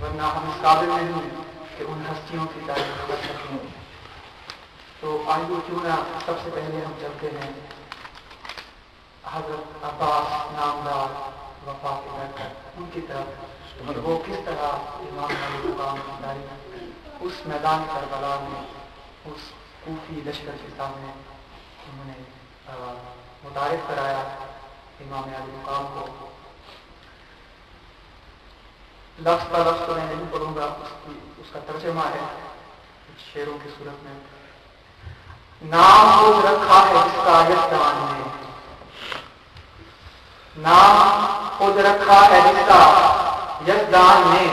ورنہ ہم اس قابل نہیں کہ ان ہستیوں کی تعریف کر سکیں. تو آئیے کیوں نہ سب سے پہلے ہم چلتے ہیں حضرت عباس نامدار وفا کے بیٹھے ان کی طرف کہ وہ کس طرح امام علی مقام کی تعریف اس میدان کربلا میں اس کوفی لشکر کے سامنے انہوں نے متعارف کرایا امام علی مقام کو. لفظ کا لفظ تو میں نہیں پڑھوں گا، اس کا ترجمہ ہے کچھ شعروں کی صورت میں. نام خود رکھا ہے جس کا یزدان نے، نام خود رکھا ہے جس کا یزدان نے،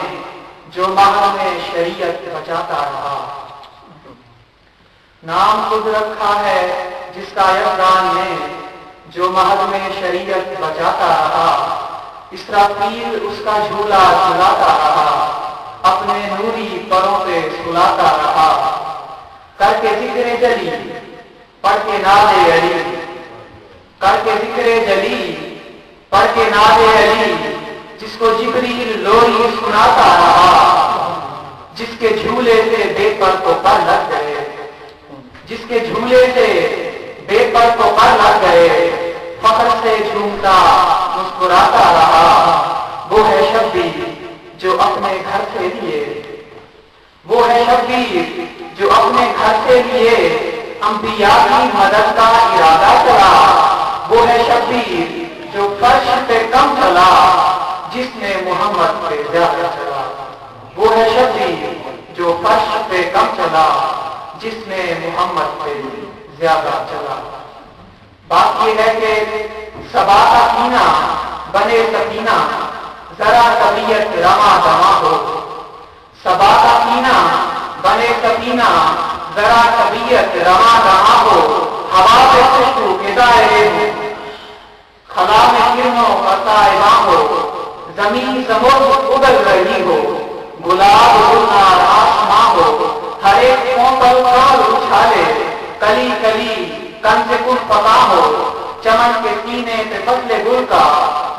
جو مہر میں شریعت بچاتا رہا. نام خود رکھا ہے جس کا یزدان نے، جو مہر میں شریعت بچاتا رہا. اسرافیل اس کا جھولا جھلاتا رہا، اپنے نوری پروں پہ سلاتا رہا. کر کے ذکر جلی پڑھ کے ناد علی، کر کے ذکر جلی پڑھ کے ناد علی، جس کو جبریل لوری سناتا رہا. جس کے جھولے سے بے پر تو پر لگ گئے، جس کے جھولے سے بے پر تو پر لگ گئے، فخر سے جھومتا مسکراتا رہا. وہ ہے شبیر جو اپنے گھر سے لیے، وہ ہے شبیر جو اپنے گھر سے لیے انبیاء کی مدد کا ارادہ چلا. وہ ہے شبیر جو فرش پہ کم چلا، جس نے محمد پہ زیادہ چلا. وہ ہے شبیر جو فرش پہ کم چلا، جس نے محمد پہ زیادہ چلا. بات یہ ہے کہ صبا کا سینہ بنے سکینہ، ذرا طبیعت رواں دواں ہو. صبا کا سینہ بنے سکینہ، ذرا طبیعت رواں دواں ہو. ہوا پہ خوشبو کے دائرے ہو، خلا میں کرنوں کا سائباں ہو. زمین زمین اگل رہی ہو، گلاب گلنار آسماں ہو. ہر ایک پونپل کال اچھالے، کلی کلی کنز کن پتا ہو. چمن کے سینے پہ فصل گل کا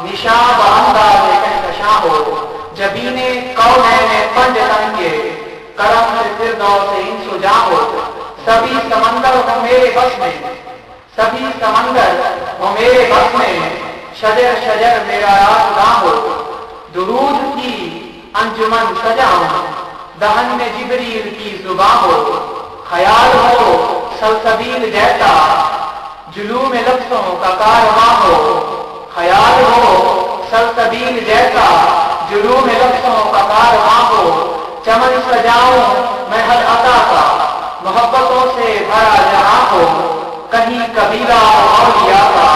نشان بانداز کہکشاں ہو. جبینے کونین پنج تنگے، کرم سے فردوس انس جاں ہو. سبھی سمندر ہو میرے بس میں، سبھی سمندر ہو میرے بس میں، شجر شجر میرا راستاں ہو. درود کی انجمن سجاؤں، دہن میں جبریل کی زباں ہو. خیال ہو سلسبیل جیسا، جلوم لفظوں کا کارواں ہو. خیال ہو سلسبیل جیسا، جلوم لفظوں کا کارواں ہو. چمن سجاؤں میں ہر عطا کا، محبتوں سے بھرا جہاں ہو. کہیں قبیلہ اولیاء کا،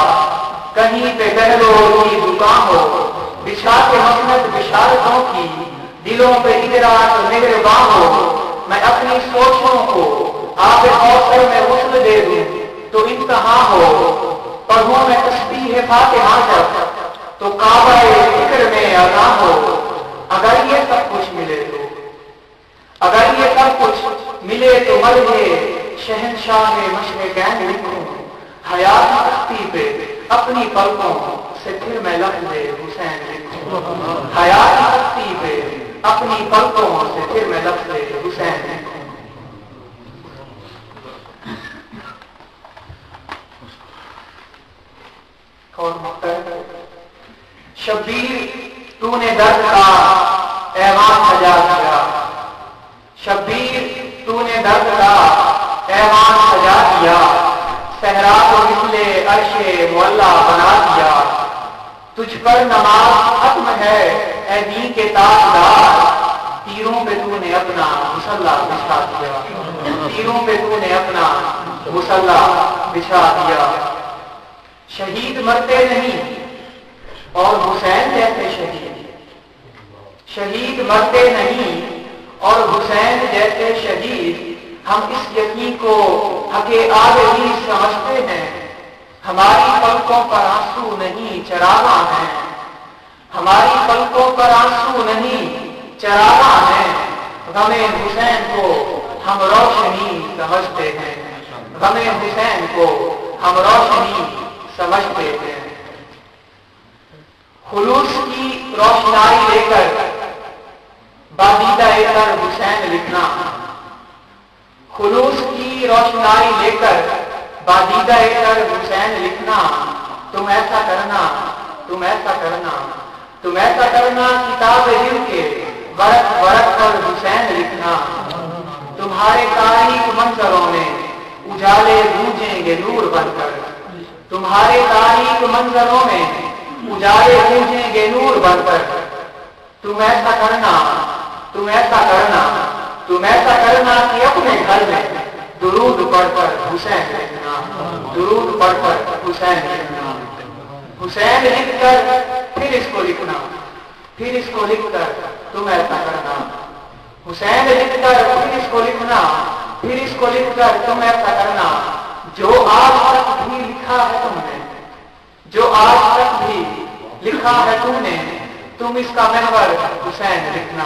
کہیں پہ گہلوں کی دکان ہو. بچھا کے مسند بشارتوں کی، دلوں پہ ادراک مہرباں ہو. میں اپنی سوچوں کو آب کوثر میں غسل دے دوں تو امتحان ہو. پڑھوں میں تسبیح فاتحہ جب تو کعبہ فکر میں اذان ہو. اگر یہ سب کچھ ملے تو، اگر یہ سب کچھ ملے تو مجھے شہنشاہ مشرقین لکھوں. حیات ہستی پہ اپنی پلکوں سے پھر میں لفظ حسین لکھوں. حیات ہستی پہ اپنی پلکوں سے پھر میں لفظ حسین لکھوں. اور شبیر تو نے درد کا ایوان سجا دیا، شبیر تو نے درد کا ایوان سجا دیا. صحرا کو مثل عرش معلا بنا دیا. تجھ پر نماز ختم ہے اے دین کے تاجدار. تیروں پہ تو نے اپنا مسلح بچھا دیا، تیروں پہ تو نے اپنا مسلح بچھا دیا. شہید مرتے نہیں اور حسین جیسے شہید، شہید مرتے نہیں اور حسین جیسے شہید. ہم اس یقین کو حق آدمی سمجھتے ہیں. ہماری پلکوں پر آنسو نہیں چراغاں ہیں، ہماری پلکوں پر آنسو نہیں چراغاں ہیں. غم حسین کو ہم روشنی سمجھتے ہیں، غم حسین کو ہم روشنی سمجھتے ہیں. خلوص کی روشنائی لے کر बादीदा कर हुसैन लिखना, खुलूस की रोशनाई लेकर बादीदा कर हुसैन लिखना, तुम ऐसा करना, तुम ऐसा करना, तुम ऐसा करना, किताब दिल के वरक वरक पर हुसैन लिखना, तुम्हारे तारीख मंजरों में उजाले गूंजेंगे नूर बनकर, तुम्हारे तारीख मंजरों में उजाले गूंजेंगे नूर बनकर, तुम ऐसा करना, तुम ऐसा करना, तुम ऐसा करना कि अपने घर में दुरूद पढ़कर हुसैन लिखना, दुरूद पढ़कर हुसैन लिखना, हुसैन लिखकर फिर इसको लिखना, फिर इसको लिखकर तुम ऐसा करना, हुसैन लिखकर फिर इसको लिखना, फिर इसको लिखकर तुम ऐसा करना, जो आज तक भी लिखा है तुमने, जो आज तक भी लिखा है तुमने, तुम इसका महवर हुसैन लिखना,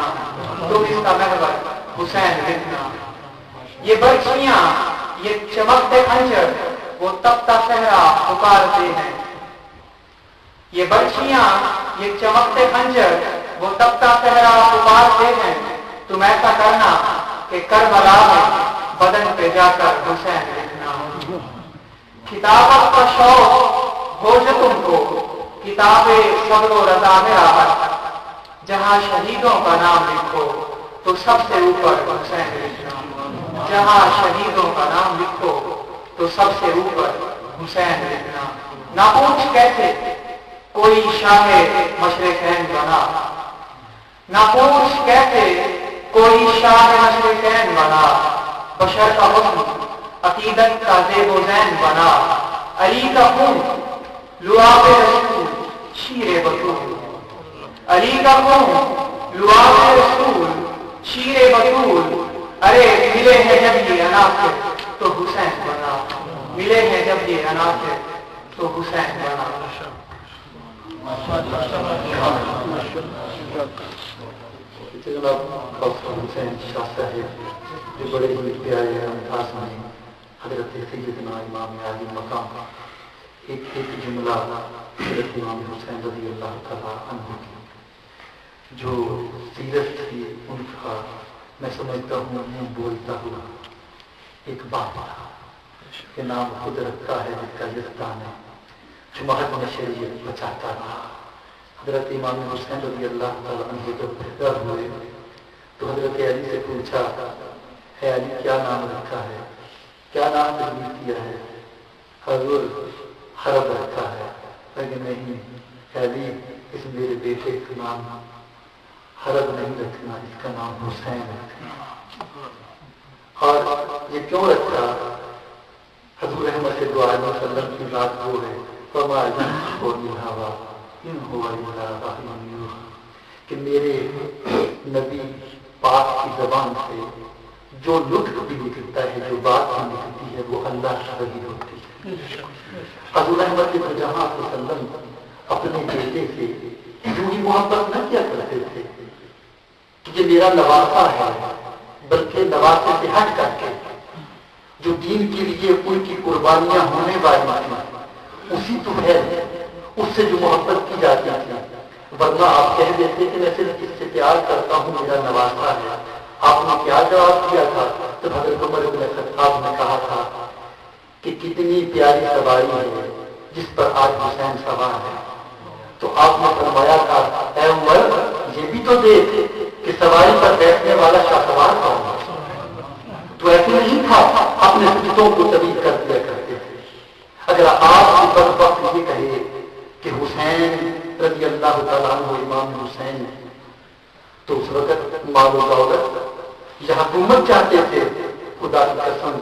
तुम इसका महवर हुसैन लिखना। ये बर्छियां, ये चमकते खंजर वो तपता सहरा पुकारते हैं, ये बर्छियां, ये चमकते खंजर वो तपता सहरा पुकारते हैं, तुम ऐसा करना कि करबला में बदन पे जाकर हुसैन लिखना। किताबत का शौक हो जो तुमको, किताबे सब्र व रज़ा में राहत, जहां शहीदों का नाम लिखो तो सबसे ऊपर हुसैन लिखना, जहां शहीदों का नाम लिखो तो सबसे ऊपर हुसैन लिखना। ना पूछ कैसे कोई शाहे मशरिकैन बना, ना पूछ कैसे कोई शाहे मशरिकैन बना, बशर का हुस्न अकीदत का ज़ेब-ओ-ज़ैन बना, अली का खून लुआबे रसूल शीरे बतूल, अली का खून लुआबे रसूल शीरे बतूल, अरे मिले हैं जब ये अनासिर तो हुसैन बना, मिले हैं जब ये अनासिर तो हुसैन बना। हुसैन शाह साहब जो बड़े ही प्यारे अंदाज में हजरत सैयदना इमाम आली मकाम एक जुमला हजरत इमाम हुसैन रज़ी अल्लाह तआला अन्हु की जो सीरत थी उनका मैं समझता हूँ मुँह बोलता हुआ एक बाप था के नाम खुद रखा है जिसका यज़दान है, जो महद में शरीयत बचाता रहा। हजरत इमाम हुसैन रज़ी अल्लाह तआला अन्हु जब पैदा हुए तो हजरत अली से पूछा, है अली क्या नाम रखा है, क्या नाम तजवीज़ किया है? हजूर हरब रखा है। लेकिन नहीं अली, इस मेरे बेटे का नाम हरब नहीं रखना, इसका नाम हुसैन रखना। और ये क्यों रखा? हजूर अहमद सल्लल्लाहु की बात वो है कि मेरे नबी पाक की जबान से जो लुत्फ भी निकलता है, जो बात भी निकलती है, वो अल्लाह की वही होती है। हजूर अहमद सल्लल्लाहु अपने बेटे से यूं ही मोहब्बत न किया करते थे कि ये मेरा नवासा है, बल्कि नवासे से हट करके जो दीन के लिए उनकी कुर्बानियां होने वाली थी उसी तो है, उससे जो मोहब्बत की जाती थी। वरना आप कह देते कि मैं सिर्फ इससे प्यार करता हूँ, मेरा नवासा है। आपने क्या जवाब दिया था? तो हज़रत उमर इब्न खत्ताब ने कहा था कि कितनी प्यारी सवारी है जिस पर आज हुसैन सवार है। तो आपने फरमाया था, ऐ उमर ये भी तो देख कि सवारी पर बैठने वाला शाहसवार कौन है। तो ऐसे नहीं था, अपने सुजतों को तबीर कर दिया करते थे। अगर आप इस वक्त ये कहे कि हुसैन रज़ी अल्लाह तआला अन्हु इमाम हुसैन, तो उस वक्त मालो दौलत या हुकूमत चाहते थे। खुदा की कसम,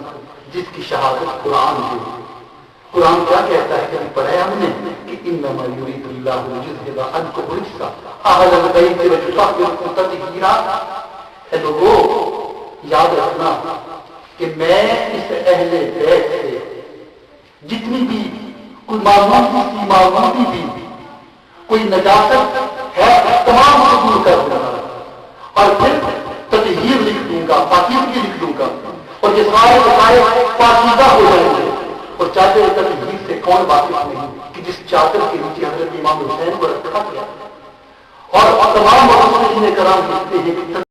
जिसकी शहादत कुरान हुई। कुरान क्या कहता है? कभी पढ़ा हमने कि इन्नमा युरीदुल्लाहु लियुज़हिबा अन्कुम रिज्सा अहलल बैति व युतahhirakum तत्हीरा। ऐ लोगों, याद रखना कि मैं इस अहले बैत से जितनी भी कोई मामूली भी कोई नजाकत है तमाम को दूर कर दूंगा और फिर तत्हीर लिख दूंगा, पाकीज़गी लिख दूंगा और ये सारे पाकीज़ा हो जाएंगे। और चादर तत्हीर से कौन वाकिफ नहीं कि जिस चादर के नीचे हजरत इमाम हुसैन को रखा गया। और तमाम मुफस्सिरीन कराम लिखते हैं कि